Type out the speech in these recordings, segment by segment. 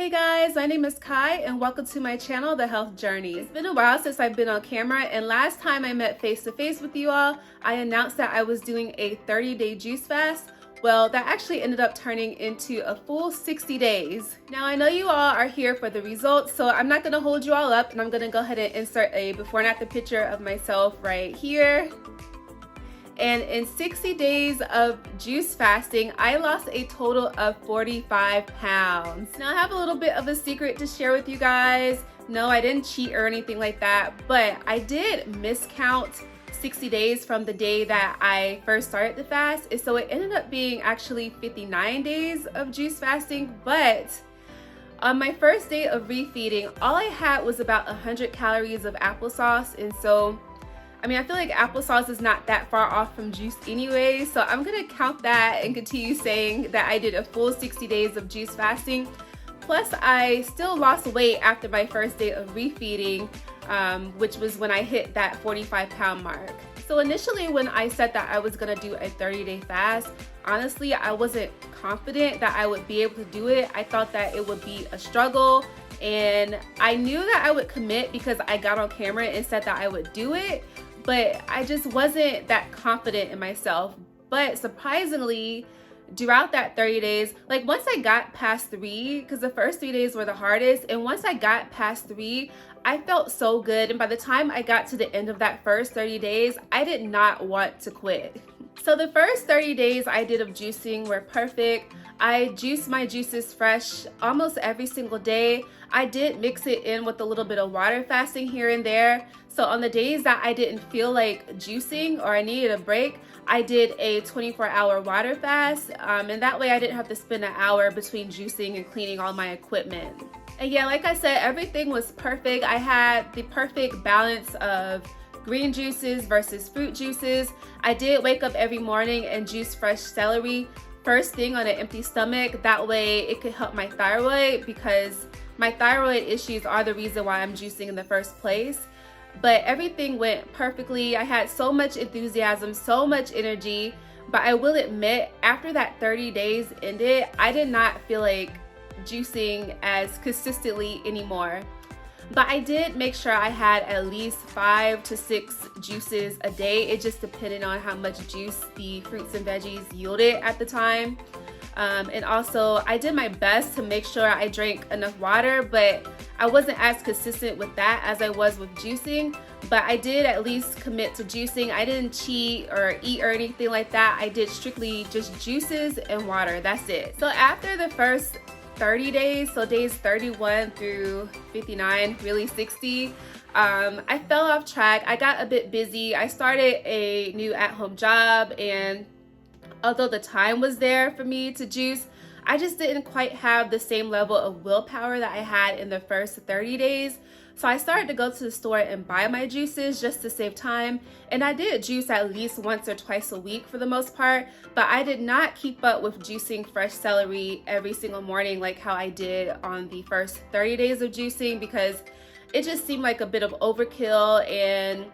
Hey guys, my name is Kai and welcome to my channel, The Health Journey. It's been a while since I've been on camera, and last time I met face to face with you all, I announced that I was doing a 30-day juice fast. Well, that actually ended up turning into a full 60 days. Now I know you all are here for the results, so I'm not gonna hold you all up, and I'm gonna go ahead and insert a before and after picture of myself right here. And in 60 days of juice fasting, I lost a total of 45 pounds. Now I have a little bit of a secret to share with you guys. No, I didn't cheat or anything like that, but I did miscount 60 days from the day that I first started the fast. And so it ended up being actually 59 days of juice fasting, but on my first day of refeeding, all I had was about 100 calories of applesauce. And so I feel like applesauce is not that far off from juice anyway, so I'm gonna count that and continue saying that I did a full 60 days of juice fasting. Plus, I still lost weight after my first day of refeeding, which was when I hit that 45-pound mark. So initially, when I said that I was gonna do a 30-day fast, honestly, I wasn't confident that I would be able to do it. I thought that it would be a struggle, and I knew that I would commit because I got on camera and said that I would do it. But I just wasn't that confident in myself. But surprisingly, throughout that 30 days, like once I got past 3, because the first 3 days were the hardest, and once I got past 3, I felt so good. And by the time I got to the end of that first 30 days, I did not want to quit. So the first 30 days I did of juicing were perfect. I juiced my juices fresh almost every single day. I did mix it in with a little bit of water fasting here and there. So on the days that I didn't feel like juicing or I needed a break, I did a 24-hour water fast. And that way I didn't have to spend an hour between juicing and cleaning all my equipment. And yeah, like I said, everything was perfect. I had the perfect balance of green juices versus fruit juices. I did wake up every morning and juice fresh celery first thing on an empty stomach. That way it could help my thyroid, because my thyroid issues are the reason why I'm juicing in the first place. But everything went perfectly. I had so much enthusiasm, so much energy. But I will admit, after that 30 days ended, I did not feel like juicing as consistently anymore. But I did make sure I had at least 5 to 6 juices a day. It just depended on how much juice the fruits and veggies yielded at the time. And also, I did my best to make sure I drank enough water, but I wasn't as consistent with that as I was with juicing. But I did at least commit to juicing. I didn't cheat or eat or anything like that. I did strictly just juices and water. That's it. So after the first 30 days, so days 31 through 59, really 60, I fell off track. I got a bit busy. I started a new at-home job, and although the time was there for me to juice, I just didn't quite have the same level of willpower that I had in the first 30 days. So I started to go to the store and buy my juices just to save time. And I did juice at least once or twice a week for the most part, but I did not keep up with juicing fresh celery every single morning like how I did on the first 30 days of juicing, because it just seemed like a bit of overkill. And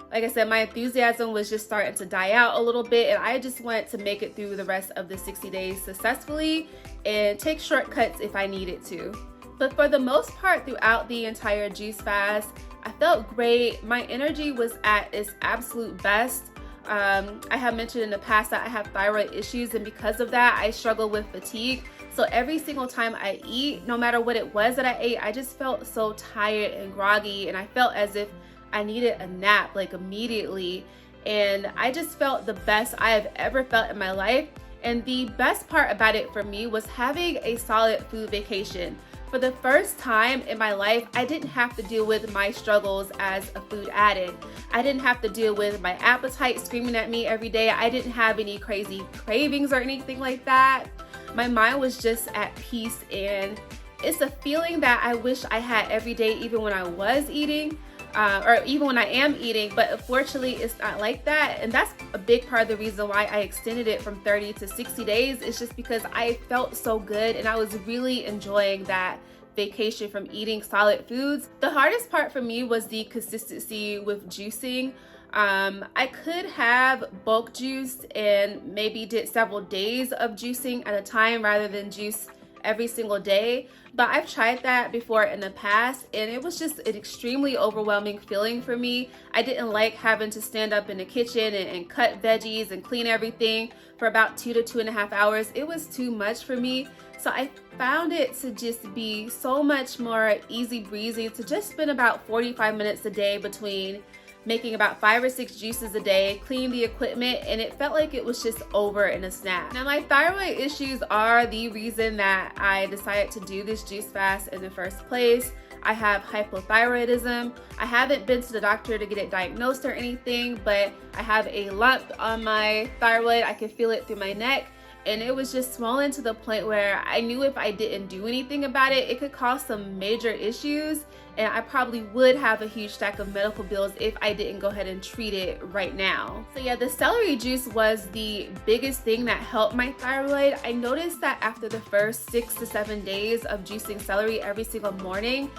like I said, my enthusiasm was just starting to die out a little bit, and I just wanted to make it through the rest of the 60 days successfully and take shortcuts if I needed to. But for the most part throughout the entire juice fast, I felt great. My energy was at its absolute best. I have mentioned in the past that I have thyroid issues, and because of that, I struggle with fatigue. So every single time I eat, no matter what it was that I ate, I just felt so tired and groggy, and I felt as if I needed a nap like immediately. And I just felt the best I have ever felt in my life. And the best part about it for me was having a solid food vacation. For the first time in my life, I didn't have to deal with my struggles as a food addict. I didn't have to deal with my appetite screaming at me every day. I didn't have any crazy cravings or anything like that. My mind was just at peace, and it's a feeling that I wish I had every day, even when I was eating. Or even when I am eating, but unfortunately it's not like that. And that's a big part of the reason why I extended it from 30 to 60 days. It's just because I felt so good and I was really enjoying that vacation from eating solid foods. The hardest part for me was the consistency with juicing. I could have bulk juiced and maybe did several days of juicing at a time rather than juice every single day, but I've tried that before in the past and it was just an extremely overwhelming feeling for me. I didn't like having to stand up in the kitchen and cut veggies and clean everything for about 2 to 2.5 hours. It was too much for me. So I found it to just be so much more easy breezy to just spend about 45 minutes a day between making about 5 or 6 juices a day, clean the equipment, and it felt like it was just over in a snap. Now my thyroid issues are the reason that I decided to do this juice fast in the first place. I have hypothyroidism. I haven't been to the doctor to get it diagnosed or anything, but I have a lump on my thyroid. I can feel it through my neck. And it was just swollen to the point where I knew if I didn't do anything about it, it could cause some major issues. And I probably would have a huge stack of medical bills if I didn't go ahead and treat it right now. So yeah, the celery juice was the biggest thing that helped my thyroid. I noticed that after the first 6 to 7 days of juicing celery every single morning,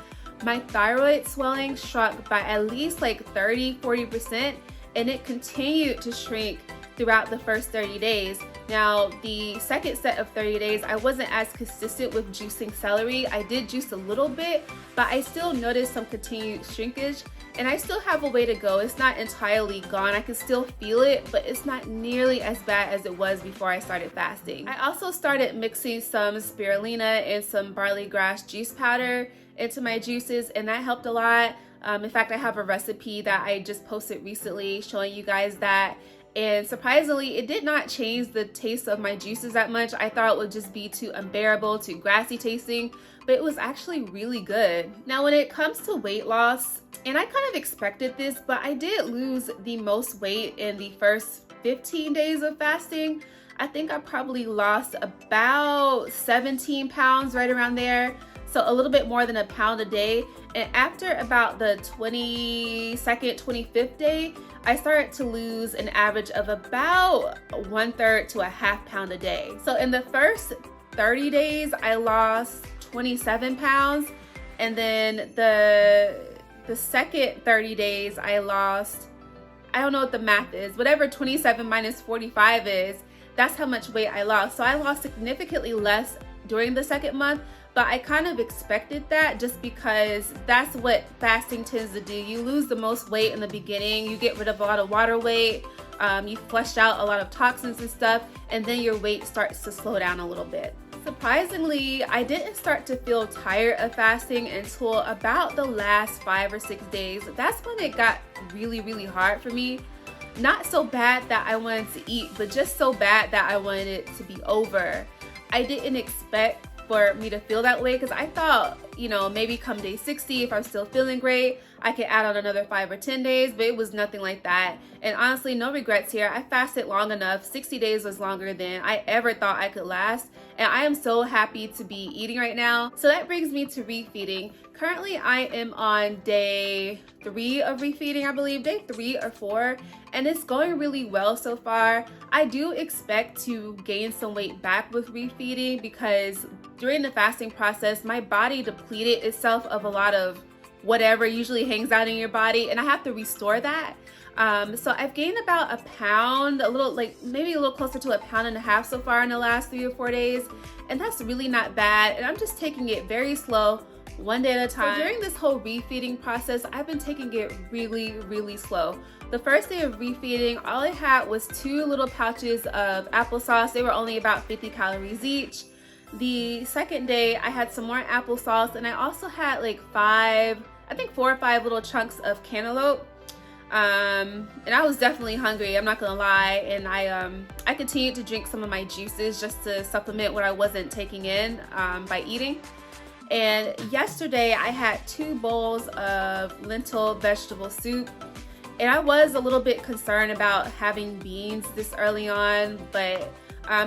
my thyroid swelling shrunk by at least like 30–40%, and it continued to shrink throughout the first 30 days. Now, the second set of 30 days, I wasn't as consistent with juicing celery. I did juice a little bit, but I still noticed some continued shrinkage, and I still have a way to go. It's not entirely gone. I can still feel it, but it's not nearly as bad as it was before I started fasting. I also started mixing some spirulina and some barley grass juice powder into my juices, and that helped a lot. In fact, I have a recipe that I just posted recently showing you guys that. And surprisingly, it did not change the taste of my juices that much. I thought it would just be too unbearable, too grassy tasting, but it was actually really good. Now, when it comes to weight loss, and I kind of expected this, but I did lose the most weight in the first 15 days of fasting. I think I probably lost about 17 pounds, right around there. So a little bit more than a pound a day. And after about the 22nd, 25th day, I started to lose an average of about 1/3 to a half pound a day. So in the first 30 days, I lost 27 pounds. And then the second 30 days, I lost, I don't know what the math is, whatever 27 minus 45 is, that's how much weight I lost. So I lost significantly less during the second month, but I kind of expected that just because that's what fasting tends to do. You lose the most weight in the beginning, you get rid of a lot of water weight, you flush out a lot of toxins and stuff, and then your weight starts to slow down a little bit. Surprisingly, I didn't start to feel tired of fasting until about the last 5 or 6 days. That's when it got really, really hard for me. Not so bad that I wanted to eat, but just so bad that I wanted it to be over. I didn't expect for me to feel that way because I thought, you know, maybe come day 60, if I'm still feeling great, I could add on another 5 or 10 days, but it was nothing like that. And honestly, no regrets here. I fasted long enough. 60 days was longer than I ever thought I could last. And I am so happy to be eating right now. So that brings me to refeeding. Currently, I am on day 3 of refeeding, I believe, day 3 or 4, and it's going really well so far. I do expect to gain some weight back with refeeding because during the fasting process, my body depleted itself of a lot of whatever usually hangs out in your body, and I have to restore that. So I've gained about a pound, a little, like maybe a little closer to 1.5 pounds so far in the last 3 or 4 days, and that's really not bad. And I'm just taking it very slow, one day at a time. So during this whole refeeding process, I've been taking it really, really slow. The first day of refeeding, all I had was 2 little pouches of applesauce. They were only about 50 calories each. The second day, I had some more applesauce, and I also had like 4 or 5 little chunks of cantaloupe. And I was definitely hungry, I'm not gonna lie, and I continued to drink some of my juices just to supplement what I wasn't taking in by eating. And yesterday I had 2 bowls of lentil vegetable soup, and I was a little bit concerned about having beans this early on, but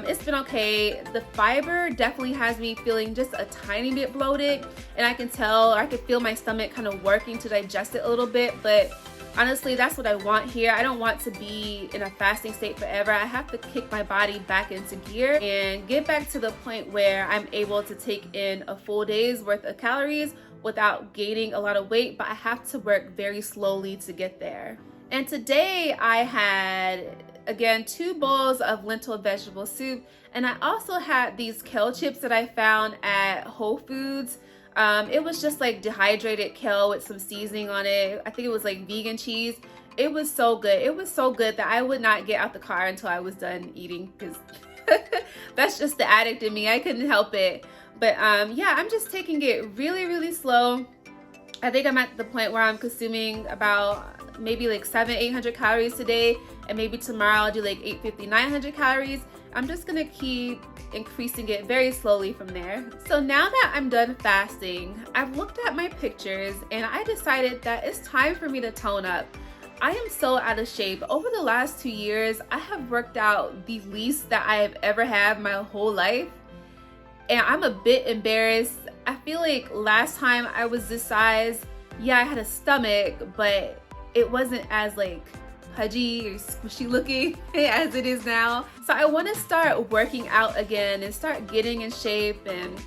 it's been okay. The fiber definitely has me feeling just a tiny bit bloated, and I can tell, or I can feel my stomach kind of working to digest it a little bit, but honestly, that's what I want here. I don't want to be in a fasting state forever. I have to kick my body back into gear and get back to the point where I'm able to take in a full day's worth of calories without gaining a lot of weight, but I have to work very slowly to get there. And today I had again 2 bowls of lentil vegetable soup, and I also had these kale chips that I found at Whole Foods. It was just like dehydrated kale with some seasoning on it. I think it was like vegan cheese. It was so good. It was so good that I would not get out the car until I was done eating, because that's just the addict in me. I couldn't help it. But yeah, I'm just taking it really, really slow. I think I'm at the point where I'm consuming about maybe like 700-800 calories today, and maybe tomorrow I'll do like 850-900 calories. I'm just gonna keep increasing it very slowly from there. So now that I'm done fasting, I've looked at my pictures and I decided that it's time for me to tone up. I am so out of shape. Over the last 2 years, I have worked out the least that I have ever had my whole life. And I'm a bit embarrassed. I feel like last time I was this size, yeah, I had a stomach, but it wasn't as like pudgy or squishy looking as it is now. So I want to start working out again and start getting in shape. And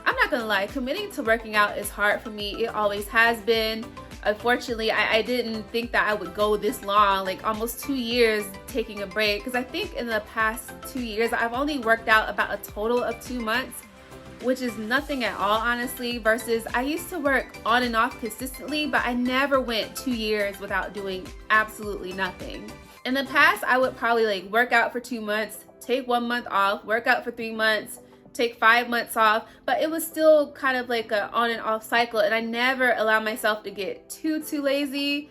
I'm not gonna lie, committing to working out is hard for me. It always has been. Unfortunately, I didn't think that I would go this long, like almost 2 years taking a break, because I think in the past 2 years I've only worked out about a total of 2 months, which is nothing at all, honestly, versus I used to work on and off consistently, but I never went 2 years without doing absolutely nothing. In the past, I would probably like work out for 2 months, take 1 month off, work out for 3 months, take 5 months off, but it was still kind of like a on and off cycle, and I never allowed myself to get too lazy.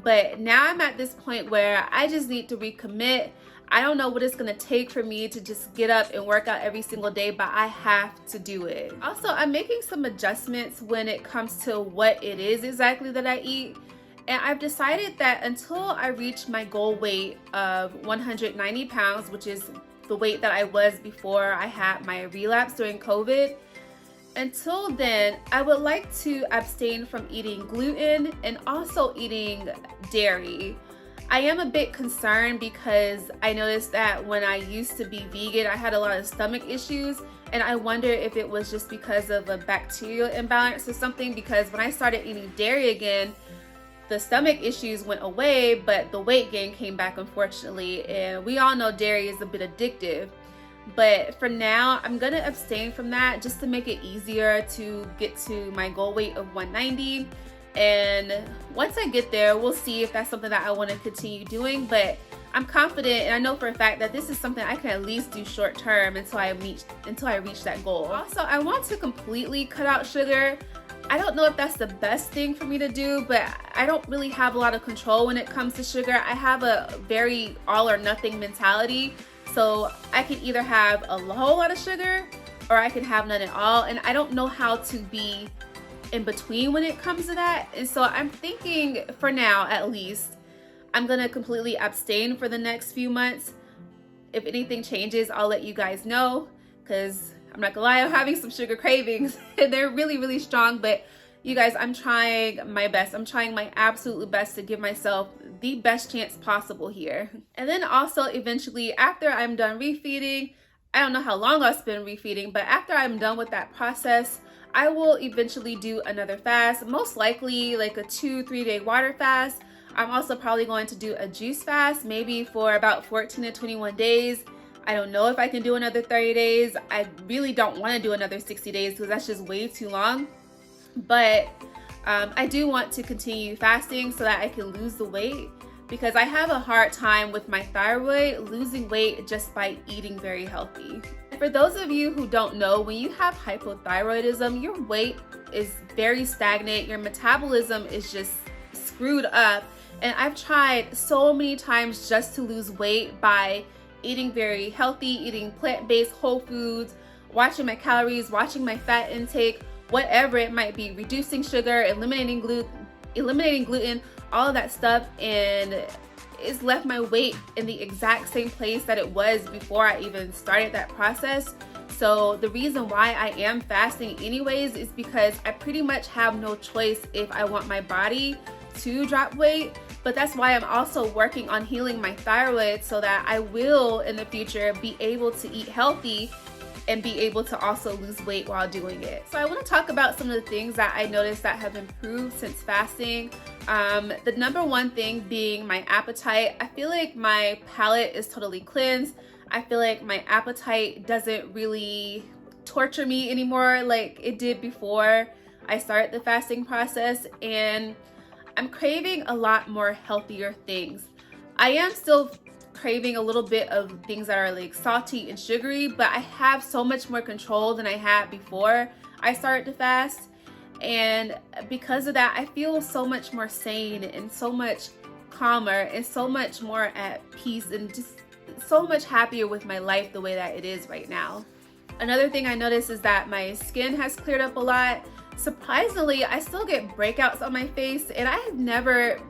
But now I'm at this point where I just need to recommit. I don't know what it's gonna take for me to just get up and work out every single day, but I have to do it. Also, I'm making some adjustments when it comes to what it is exactly that I eat. And I've decided that until I reach my goal weight of 190 pounds, which is the weight that I was before I had my relapse during COVID, until then, I would like to abstain from eating gluten and also eating dairy. I am a bit concerned because I noticed that when I used to be vegan, I had a lot of stomach issues, and I wonder if it was just because of a bacterial imbalance or something, because when I started eating dairy again, the stomach issues went away, but the weight gain came back, unfortunately. And we all know dairy is a bit addictive. But for now, I'm gonna abstain from that just to make it easier to get to my goal weight of 190. And once I get there, we'll see if that's something that I want to continue doing. But I'm confident, and I know for a fact that this is something I can at least do short term until I reach that goal. Also, I want to completely cut out sugar. I don't know if that's the best thing for me to do, but I don't really have a lot of control when it comes to sugar. I have a very all or nothing mentality. So I can either have a whole lot of sugar or I can have none at all. And I don't know how to be in between when it comes to that. And so I'm thinking, for now at least, I'm gonna completely abstain for the next few months. If anything changes, I'll let you guys know, because I'm not gonna lie, I'm having some sugar cravings and they're really strong. But you guys, I'm trying my best. I'm trying my absolute best to give myself the best chance possible here. And then also eventually, after I'm done refeeding, I don't know how long I'll spend refeeding, but after I'm done with that process, I will eventually do another fast, most likely like a 2-3 day water fast. I'm also probably going to do a juice fast, maybe for about 14 to 21 days. I don't know if I can do another 30 days. I really don't want to do another 60 days because that's just way too long. But I do want to continue fasting so that I can lose the weight, because I have a hard time with my thyroid losing weight just by eating very healthy. For those of you who don't know, when you have hypothyroidism, your weight is very stagnant. Your metabolism is just screwed up. And I've tried so many times just to lose weight by eating very healthy, eating plant-based whole foods, watching my calories, watching my fat intake, whatever it might be, reducing sugar, eliminating gluten, all of that stuff, and it's left my weight in the exact same place that it was before I even started that process. So the reason why I am fasting anyways is because I pretty much have no choice if I want my body to drop weight. But that's why I'm also working on healing my thyroid so that I will in the future be able to eat healthy and be able to also lose weight while doing it. So I want to talk about some of the things that I noticed that have improved since fasting. The number one thing being my appetite. I feel like my palate is totally cleansed. I feel like my appetite doesn't really torture me anymore like it did before I started the fasting process, and I'm craving a lot more healthier things. I am still craving a little bit of things that are like salty and sugary, but I have so much more control than I had before I started to fast. And because of that, I feel so much more sane and so much calmer and so much more at peace and just so much happier with my life the way that it is right now. Another thing I noticed is that my skin has cleared up a lot. Surprisingly, I still get breakouts on my face, and I've never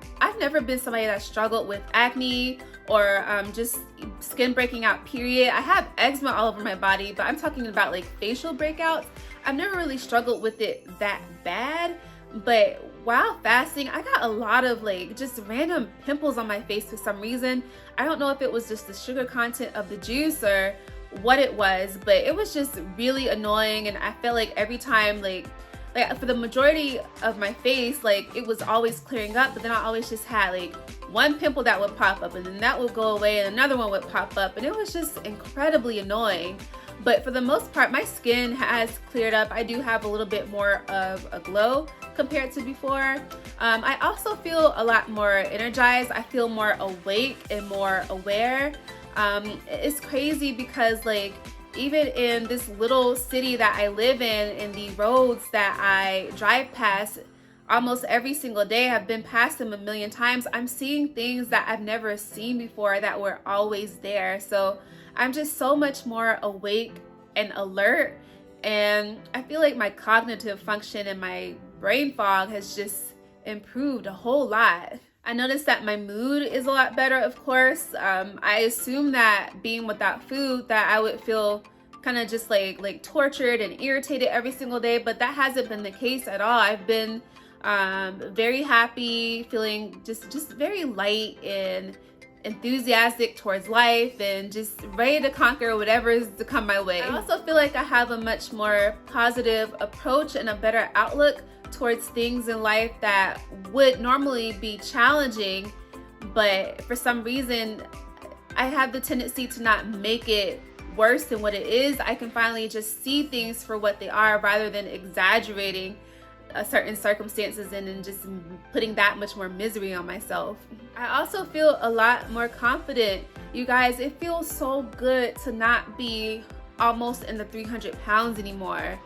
been somebody that struggled with acne or just skin breaking out, period. I have eczema all over my body, but I'm talking about like facial breakouts. I've never really struggled with it that bad, but while fasting, I got a lot of like just random pimples on my face for some reason. I don't know if it was just the sugar content of the juice or what it was, but it was just really annoying, and I felt like every time like for the majority of my face, like it was always clearing up, but then I always just had like one pimple that would pop up and then that would go away and another one would pop up, and it was just incredibly annoying. But for the most part, my skin has cleared up. I do have a little bit more of a glow compared to before. I also feel a lot more energized. I feel more awake and more aware. It's crazy because like even in this little city that I live in the roads that I drive past almost every single day, I've been past them a million times, I'm seeing things that I've never seen before that were always there. So I'm just so much more awake and alert, and I feel like my cognitive function and my brain fog has just improved a whole lot. I noticed that my mood is a lot better, of course. I assume that being without food that I would feel kind of just like tortured and irritated every single day, but that hasn't been the case at all. I've been very happy, feeling just very light and enthusiastic towards life and just ready to conquer whatever is to come my way. I also feel like I have a much more positive approach and a better outlook towards things in life that would normally be challenging, but for some reason I have the tendency to not make it worse than what it is. I can finally just see things for what they are rather than exaggerating certain circumstances and then just putting that much more misery on myself. I also feel a lot more confident. You guys, it feels so good to not be almost in the 300 pounds anymore.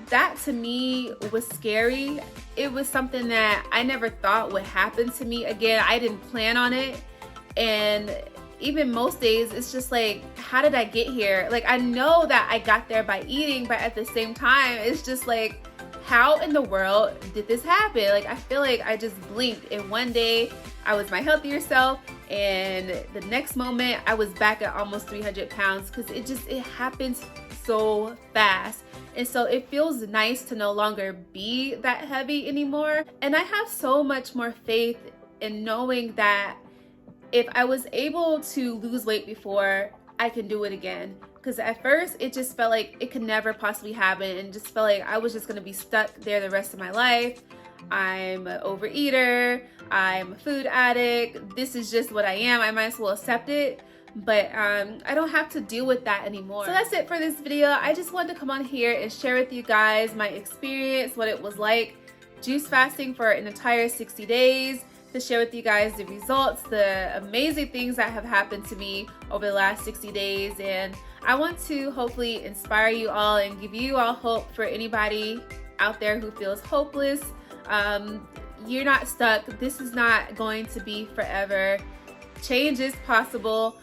That to me was scary. It was something that I never thought would happen to me again. I didn't plan on it, and even most days it's just like, how did I get here? Like, I know that I got there by eating, but at the same time it's just like, how in the world did this happen? Like, I feel like I just blinked and one day I was my healthier self and the next moment I was back at almost 300 pounds because it happens so fast. And so it feels nice to no longer be that heavy anymore. And I have so much more faith in knowing that if I was able to lose weight before, I can do it again. Because at first it just felt like it could never possibly happen, and just felt like I was just gonna be stuck there the rest of my life. I'm an overeater, I'm a food addict, this is just what I am, I might as well accept it. But I don't have to deal with that anymore. So that's it for this video. I just wanted to come on here and share with you guys my experience, what it was like juice fasting for an entire 60 days, to share with you guys the results, the amazing things that have happened to me over the last 60 days. And I want to hopefully inspire you all and give you all hope for anybody out there who feels hopeless. You're not stuck. This is not going to be forever. Change is possible.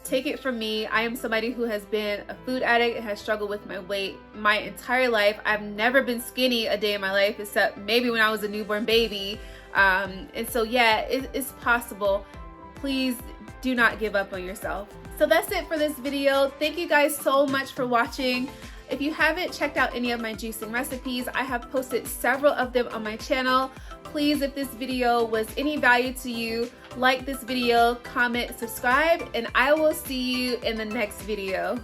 Take it from me. I am somebody who has been a food addict and has struggled with my weight my entire life. I've never been skinny a day in my life except maybe when I was a newborn baby. And so yeah, it's possible. Please do not give up on yourself. So that's it for this video. Thank you guys so much for watching. If you haven't checked out any of my juicing recipes, I have posted several of them on my channel. Please, if this video was any value to you, like this video, comment, subscribe, and I will see you in the next video.